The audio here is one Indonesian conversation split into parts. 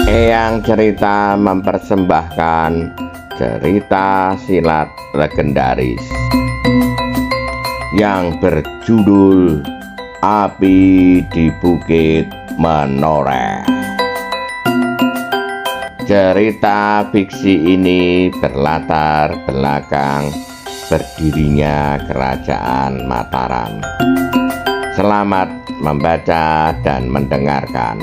Eyang Cerita mempersembahkan cerita silat legendaris yang berjudul Api di Bukit Menoreh. Cerita fiksi ini berlatar belakang berdirinya Kerajaan Mataram. Selamat membaca dan mendengarkan.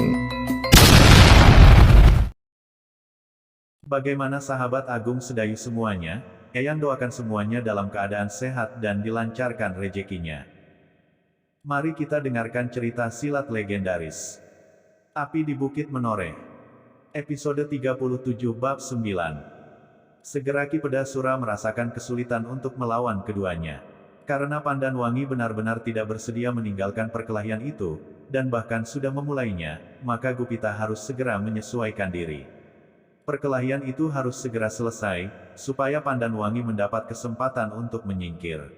Bagaimana sahabat agung sedayu semuanya, Eyang doakan semuanya dalam keadaan sehat dan dilancarkan rezekinya. Mari kita dengarkan cerita silat legendaris. Api di Bukit Menoreh. Episode 37 Bab 9. Segera Ki Pedasura merasakan kesulitan untuk melawan keduanya. Karena Pandanwangi benar-benar tidak bersedia meninggalkan perkelahian itu, dan bahkan sudah memulainya, maka Gupita harus segera menyesuaikan diri. Perkelahian itu harus segera selesai, supaya Pandanwangi mendapat kesempatan untuk menyingkir.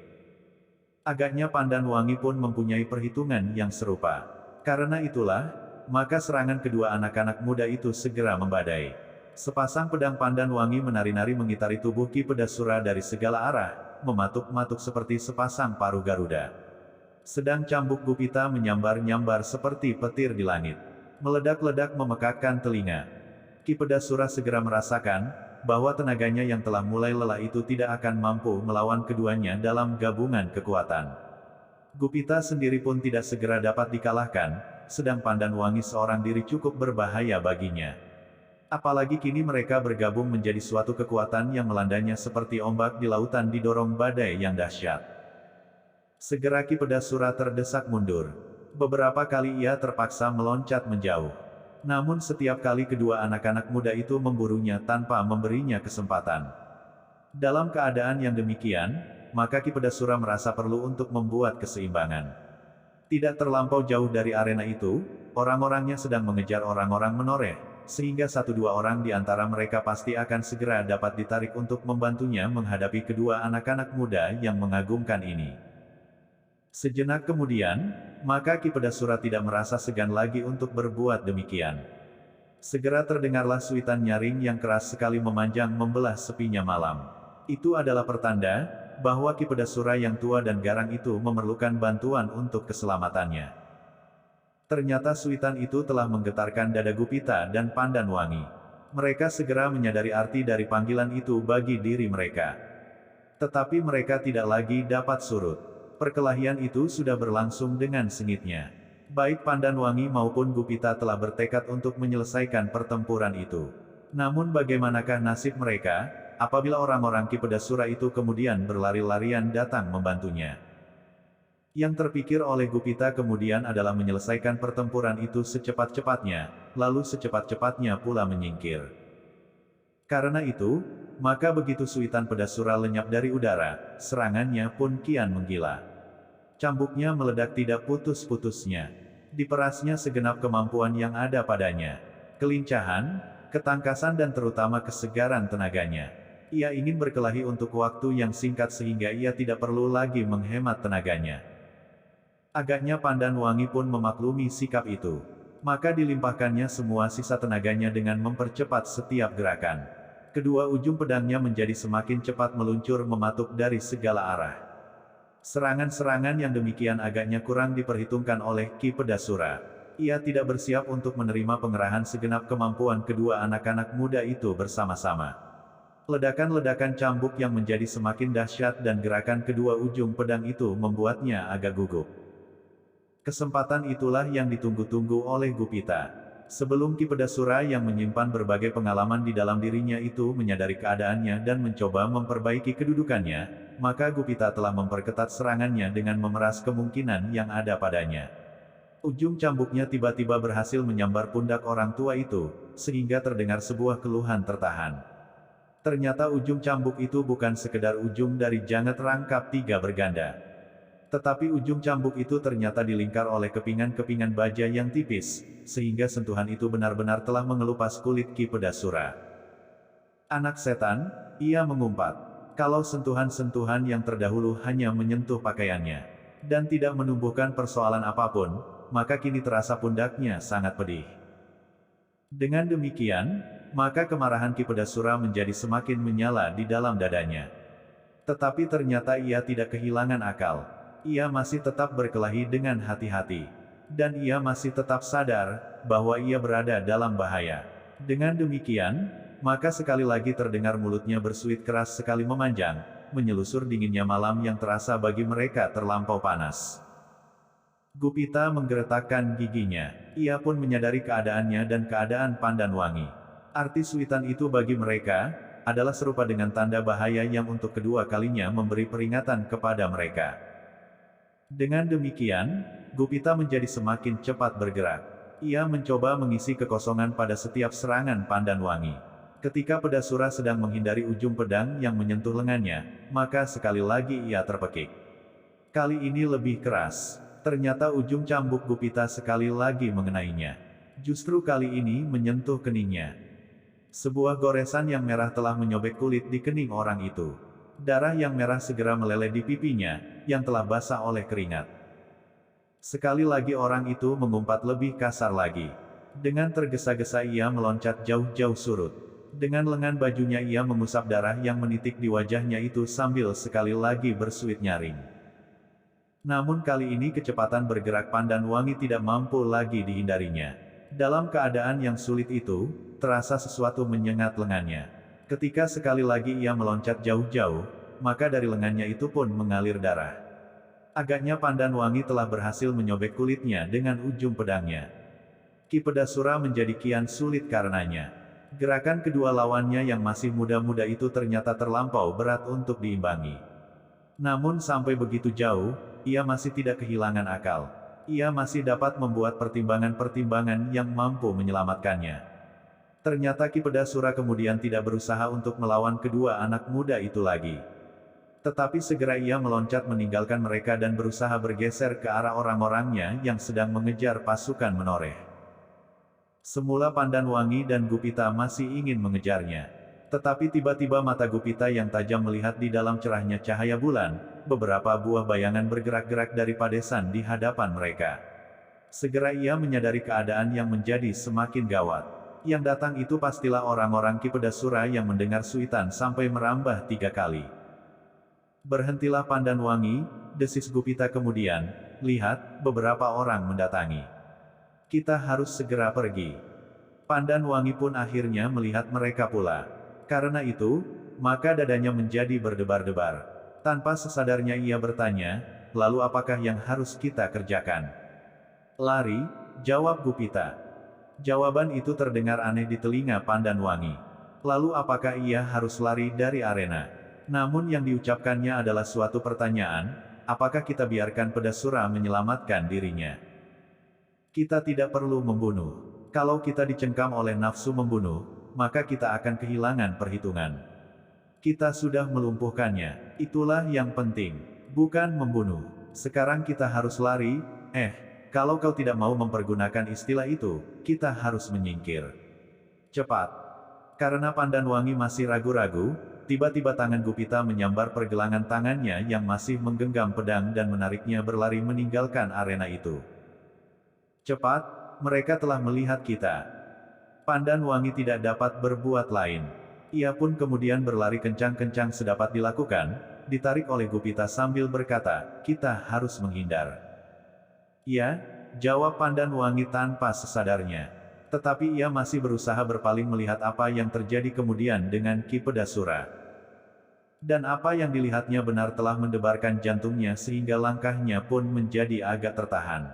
Agaknya Pandanwangi pun mempunyai perhitungan yang serupa. Karena itulah, maka serangan kedua anak-anak muda itu segera membadai. Sepasang pedang Pandanwangi menari-nari mengitari tubuh Ki Pedasura dari segala arah, mematuk-matuk seperti sepasang paruh Garuda. Sedang cambuk Gupita menyambar-nyambar seperti petir di langit. Meledak-ledak memekakkan telinga. Ki Pedasura segera merasakan, bahwa tenaganya yang telah mulai lelah itu tidak akan mampu melawan keduanya dalam gabungan kekuatan. Gupita sendiri pun tidak segera dapat dikalahkan, sedang Pandanwangi seorang diri cukup berbahaya baginya. Apalagi kini mereka bergabung menjadi suatu kekuatan yang melandanya seperti ombak di lautan didorong badai yang dahsyat. Segera Ki Pedasura terdesak mundur. Beberapa kali ia terpaksa meloncat menjauh. Namun setiap kali kedua anak-anak muda itu memburunya tanpa memberinya kesempatan. Dalam keadaan yang demikian, maka Ki Pedasura merasa perlu untuk membuat keseimbangan. Tidak terlampau jauh dari arena itu, orang-orangnya sedang mengejar orang-orang Menoreh, sehingga satu dua orang di antara mereka pasti akan segera dapat ditarik untuk membantunya menghadapi kedua anak-anak muda yang mengagumkan ini. Sejenak kemudian, maka Ki Pedasura tidak merasa segan lagi untuk berbuat demikian. Segera terdengarlah suitan nyaring yang keras sekali memanjang membelah sepinya malam. Itu adalah pertanda, bahwa Ki Pedasura yang tua dan garang itu memerlukan bantuan untuk keselamatannya. Ternyata suitan itu telah menggetarkan dada Gupita dan Pandanwangi. Mereka segera menyadari arti dari panggilan itu bagi diri mereka. Tetapi mereka tidak lagi dapat surut. Perkelahian itu sudah berlangsung dengan sengitnya. Baik Pandanwangi maupun Gupita telah bertekad untuk menyelesaikan pertempuran itu. Namun bagaimanakah nasib mereka, apabila orang-orang Ki Pedasura itu kemudian berlari-larian datang membantunya? Yang terpikir oleh Gupita kemudian adalah menyelesaikan pertempuran itu secepat-cepatnya, lalu secepat-cepatnya pula menyingkir. Karena itu, maka begitu suitan Pedasura lenyap dari udara, serangannya pun kian menggila. Cambuknya meledak tidak putus-putusnya. Diperasnya segenap kemampuan yang ada padanya. Kelincahan, ketangkasan dan terutama kesegaran tenaganya. Ia ingin berkelahi untuk waktu yang singkat sehingga ia tidak perlu lagi menghemat tenaganya. Agaknya Pandanwangi pun memaklumi sikap itu. Maka dilimpahkannya semua sisa tenaganya dengan mempercepat setiap gerakan. Kedua ujung pedangnya menjadi semakin cepat meluncur mematuk dari segala arah. Serangan-serangan yang demikian agaknya kurang diperhitungkan oleh Ki Pedasura. Ia tidak bersiap untuk menerima pengerahan segenap kemampuan kedua anak-anak muda itu bersama-sama. Ledakan-ledakan cambuk yang menjadi semakin dahsyat dan gerakan kedua ujung pedang itu membuatnya agak gugup. Kesempatan itulah yang ditunggu-tunggu oleh Gupita. Sebelum Ki Pedasura yang menyimpan berbagai pengalaman di dalam dirinya itu menyadari keadaannya dan mencoba memperbaiki kedudukannya, maka Gupita telah memperketat serangannya dengan memeras kemungkinan yang ada padanya. Ujung cambuknya tiba-tiba berhasil menyambar pundak orang tua itu, sehingga terdengar sebuah keluhan tertahan. Ternyata ujung cambuk itu bukan sekedar ujung dari jangat rangkap tiga berganda. Tetapi ujung cambuk itu ternyata dilingkar oleh kepingan-kepingan baja yang tipis, sehingga sentuhan itu benar-benar telah mengelupas kulit Ki Pedasura. Anak setan, ia mengumpat. Kalau sentuhan-sentuhan yang terdahulu hanya menyentuh pakaiannya, dan tidak menumbuhkan persoalan apapun, maka kini terasa pundaknya sangat pedih. Dengan demikian, maka kemarahan Ki Pedasura menjadi semakin menyala di dalam dadanya. Tetapi ternyata ia tidak kehilangan akal. Ia masih tetap berkelahi dengan hati-hati. Dan ia masih tetap sadar bahwa ia berada dalam bahaya. Dengan demikian, maka sekali lagi terdengar mulutnya bersuit keras sekali memanjang, menyelusur dinginnya malam yang terasa bagi mereka terlampau panas. Gupita menggeretakkan giginya. Ia pun menyadari keadaannya dan keadaan Pandanwangi. Arti suitan itu bagi mereka adalah serupa dengan tanda bahaya yang untuk kedua kalinya memberi peringatan kepada mereka. Dengan demikian, Gupita menjadi semakin cepat bergerak. Ia mencoba mengisi kekosongan pada setiap serangan Pandanwangi. Ketika Pedasura sedang menghindari ujung pedang yang menyentuh lengannya, maka sekali lagi ia terpekik. Kali ini lebih keras. Ternyata ujung cambuk Gupita sekali lagi mengenainya. Justru kali ini menyentuh keningnya. Sebuah goresan yang merah telah menyobek kulit di kening orang itu. Darah yang merah segera meleleh di pipinya, yang telah basah oleh keringat. Sekali lagi orang itu mengumpat lebih kasar lagi. Dengan tergesa-gesa ia meloncat jauh-jauh surut. Dengan lengan bajunya ia mengusap darah yang menitik di wajahnya itu sambil sekali lagi bersuit nyaring. Namun kali ini kecepatan bergerak Pandanwangi tidak mampu lagi dihindarinya. Dalam keadaan yang sulit itu, terasa sesuatu menyengat lengannya. Ketika sekali lagi ia meloncat jauh-jauh, maka dari lengannya itu pun mengalir darah. Agaknya Pandanwangi telah berhasil menyobek kulitnya dengan ujung pedangnya. Ki Pedasura menjadi kian sulit karenanya. Gerakan kedua lawannya yang masih muda-muda itu ternyata terlampau berat untuk diimbangi. Namun sampai begitu jauh, ia masih tidak kehilangan akal. Ia masih dapat membuat pertimbangan-pertimbangan yang mampu menyelamatkannya. Ternyata Ki Pedasura kemudian tidak berusaha untuk melawan kedua anak muda itu lagi. Tetapi segera ia meloncat meninggalkan mereka dan berusaha bergeser ke arah orang-orangnya yang sedang mengejar pasukan menoreh. Semula Pandanwangi dan Gupita masih ingin mengejarnya. Tetapi tiba-tiba mata Gupita yang tajam melihat di dalam cerahnya cahaya bulan, beberapa buah bayangan bergerak-gerak dari padesan di hadapan mereka. Segera ia menyadari keadaan yang menjadi semakin gawat. Yang datang itu pastilah orang-orang Ki Pedasura yang mendengar suitan sampai merambah 3 kali. Berhentilah Pandanwangi, desis Gupita kemudian, lihat, beberapa orang mendatangi. Kita harus segera pergi. Pandanwangi pun akhirnya melihat mereka pula. Karena itu, maka dadanya menjadi berdebar-debar. Tanpa sesadarnya ia bertanya, lalu apakah yang harus kita kerjakan? Lari, jawab Gupita. Jawaban itu terdengar aneh di telinga Pandanwangi. Lalu apakah ia harus lari dari arena? Namun yang diucapkannya adalah suatu pertanyaan, apakah kita biarkan Pedasura menyelamatkan dirinya? Kita tidak perlu membunuh. Kalau kita dicengkam oleh nafsu membunuh, maka kita akan kehilangan perhitungan. Kita sudah melumpuhkannya. Itulah yang penting. Bukan membunuh. Sekarang kita harus lari. Kalau kau tidak mau mempergunakan istilah itu, kita harus menyingkir. Cepat. Karena Pandanwangi masih ragu-ragu, tiba-tiba tangan Gupita menyambar pergelangan tangannya yang masih menggenggam pedang dan menariknya berlari meninggalkan arena itu. Cepat, mereka telah melihat kita. Pandanwangi tidak dapat berbuat lain. Ia pun kemudian berlari kencang-kencang sedapat dilakukan, ditarik oleh Gupita sambil berkata, kita harus menghindar. Ya, jawab Pandanwangi tanpa sesadarnya. Tetapi ia masih berusaha berpaling melihat apa yang terjadi kemudian dengan Ki Pedasura. Dan apa yang dilihatnya benar telah mendebarkan jantungnya sehingga langkahnya pun menjadi agak tertahan.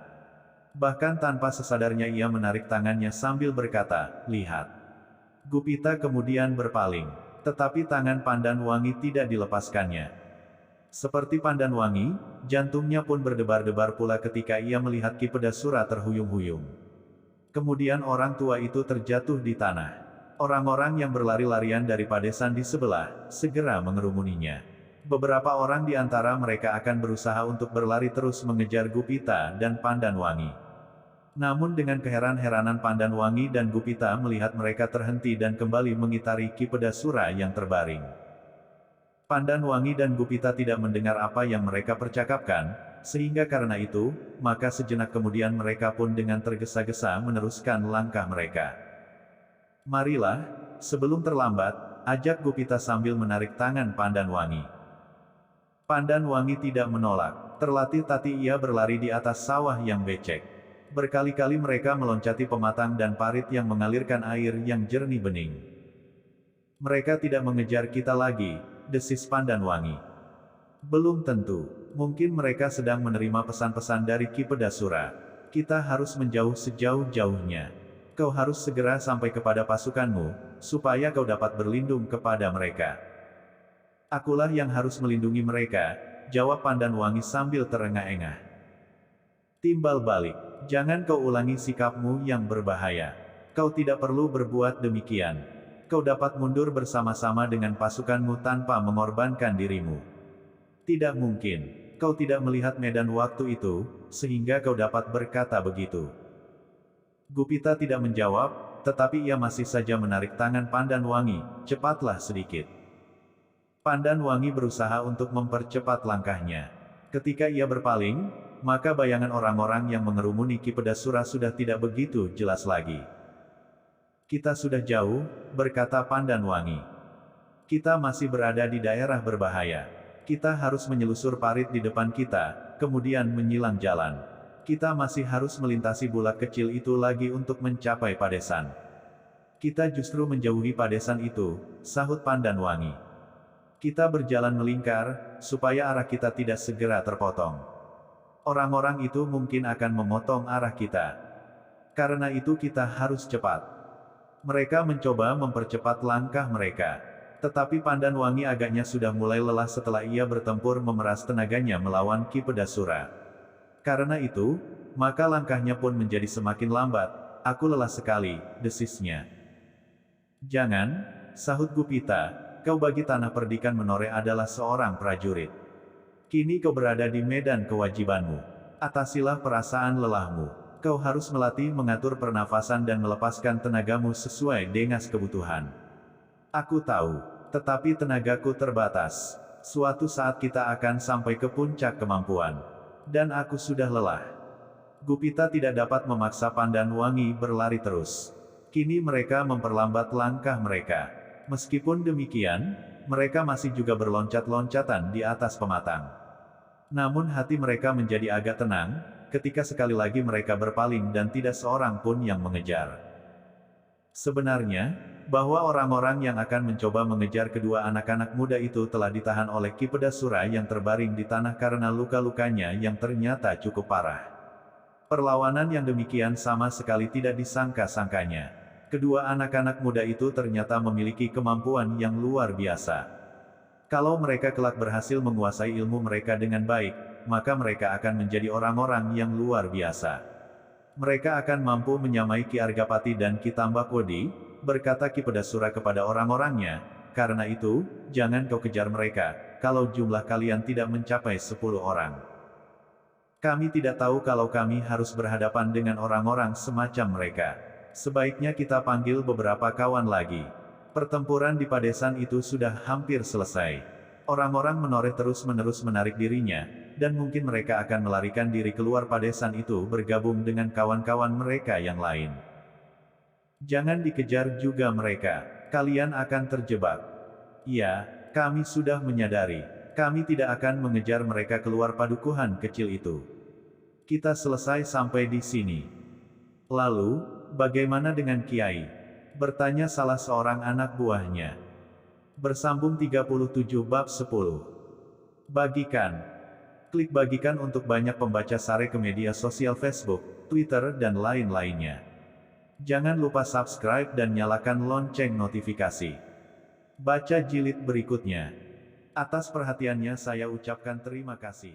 Bahkan tanpa sesadarnya ia menarik tangannya sambil berkata, lihat. Gupita kemudian berpaling. Tetapi tangan Pandanwangi tidak dilepaskannya. Seperti Pandanwangi, jantungnya pun berdebar-debar pula ketika ia melihat Ki Pedasura terhuyung-huyung. Kemudian orang tua itu terjatuh di tanah. Orang-orang yang berlari-larian dari padesan di sebelah, segera mengerumuninya. Beberapa orang di antara mereka akan berusaha untuk berlari terus mengejar Gupita dan Pandanwangi. Namun dengan keheran-heranan Pandanwangi dan Gupita melihat mereka terhenti dan kembali mengitari Ki Pedasura yang terbaring. Pandanwangi dan Gupita tidak mendengar apa yang mereka percakapkan, Sehingga karena itu, maka sejenak kemudian mereka pun dengan tergesa-gesa meneruskan langkah mereka. Marilah, sebelum terlambat, ajak Gupita sambil menarik tangan Pandan Wangi. Pandan Wangi tidak menolak, terlatih-tatih ia berlari di atas sawah yang becek. Berkali-kali mereka meloncati pematang dan parit yang mengalirkan air yang jernih bening. Mereka tidak mengejar kita lagi, desis Pandan Wangi. Belum tentu, mungkin mereka sedang menerima pesan-pesan dari Ki Pedasura. Kita harus menjauh sejauh-jauhnya. Kau harus segera sampai kepada pasukanmu, supaya kau dapat berlindung kepada mereka. Akulah yang harus melindungi mereka, jawab Pandan Wangi sambil terengah-engah. Timbal balik, jangan kau ulangi sikapmu yang berbahaya. Kau tidak perlu berbuat demikian. Kau dapat mundur bersama-sama dengan pasukanmu tanpa mengorbankan dirimu. Tidak mungkin, kau tidak melihat medan waktu itu, sehingga kau dapat berkata begitu. Gupita tidak menjawab, tetapi ia masih saja menarik tangan Pandan Wangi, cepatlah sedikit. Pandan Wangi berusaha untuk mempercepat langkahnya. Ketika ia berpaling, maka bayangan orang-orang yang mengerumuni Ki Pedasura sudah tidak begitu jelas lagi. Kita sudah jauh, berkata Pandan Wangi. Kita masih berada di daerah berbahaya. Kita harus menyelusur parit di depan kita, kemudian menyilang jalan. Kita masih harus melintasi bulak kecil itu lagi untuk mencapai Padesan. Kita justru menjauhi Padesan itu, sahut Pandan Wangi. Kita berjalan melingkar, supaya arah kita tidak segera terpotong. Orang-orang itu mungkin akan memotong arah kita. Karena itu kita harus cepat. Mereka mencoba mempercepat langkah mereka. Tetapi Pandan Wangi agaknya sudah mulai lelah setelah ia bertempur memeras tenaganya melawan Ki Pedasura. Karena itu, maka langkahnya pun menjadi semakin lambat. Aku lelah sekali, desisnya. Jangan, sahut Gupita. Kau bagi tanah perdikan Menore adalah seorang prajurit. Kini kau berada di medan kewajibanmu. Atasilah perasaan lelahmu. Kau harus melatih mengatur pernafasan dan melepaskan tenagamu sesuai dengan kebutuhan. Aku tahu, tetapi tenagaku terbatas. Suatu saat kita akan sampai ke puncak kemampuan. Dan aku sudah lelah. Gupita tidak dapat memaksa Pandan Wangi berlari terus. Kini mereka memperlambat langkah mereka. Meskipun demikian, mereka masih juga berloncat-loncatan di atas pematang. Namun hati mereka menjadi agak tenang, ketika sekali lagi mereka berpaling dan tidak seorang pun yang mengejar. Sebenarnya, bahwa orang-orang yang akan mencoba mengejar kedua anak-anak muda itu telah ditahan oleh Ki Pedasura yang terbaring di tanah karena luka-lukanya yang ternyata cukup parah. Perlawanan yang demikian sama sekali tidak disangka-sangkanya. Kedua anak-anak muda itu ternyata memiliki kemampuan yang luar biasa. Kalau mereka kelak berhasil menguasai ilmu mereka dengan baik, maka mereka akan menjadi orang-orang yang luar biasa. Mereka akan mampu menyamai Ki Argapati dan Ki Tambakodi, berkata Ki Pedasura kepada orang-orangnya, karena itu, jangan kau kejar mereka, kalau jumlah kalian tidak mencapai 10 orang. Kami tidak tahu kalau kami harus berhadapan dengan orang-orang semacam mereka. Sebaiknya kita panggil beberapa kawan lagi. Pertempuran di Padesan itu sudah hampir selesai. Orang-orang Menore terus-menerus menarik dirinya, dan mungkin mereka akan melarikan diri keluar Padesan itu bergabung dengan kawan-kawan mereka yang lain. Jangan dikejar juga mereka. Kalian akan terjebak. Ya, kami sudah menyadari. Kami tidak akan mengejar mereka keluar padukuhan kecil itu. Kita selesai sampai di sini. Lalu, bagaimana dengan Kiai? Bertanya salah seorang anak buahnya. Bersambung 37 bab 10. Bagikan. Klik bagikan untuk banyak pembaca sare ke media sosial Facebook, Twitter dan lain-lainnya. Jangan lupa subscribe dan nyalakan lonceng notifikasi. Baca jilid berikutnya. Atas perhatiannya saya ucapkan terima kasih.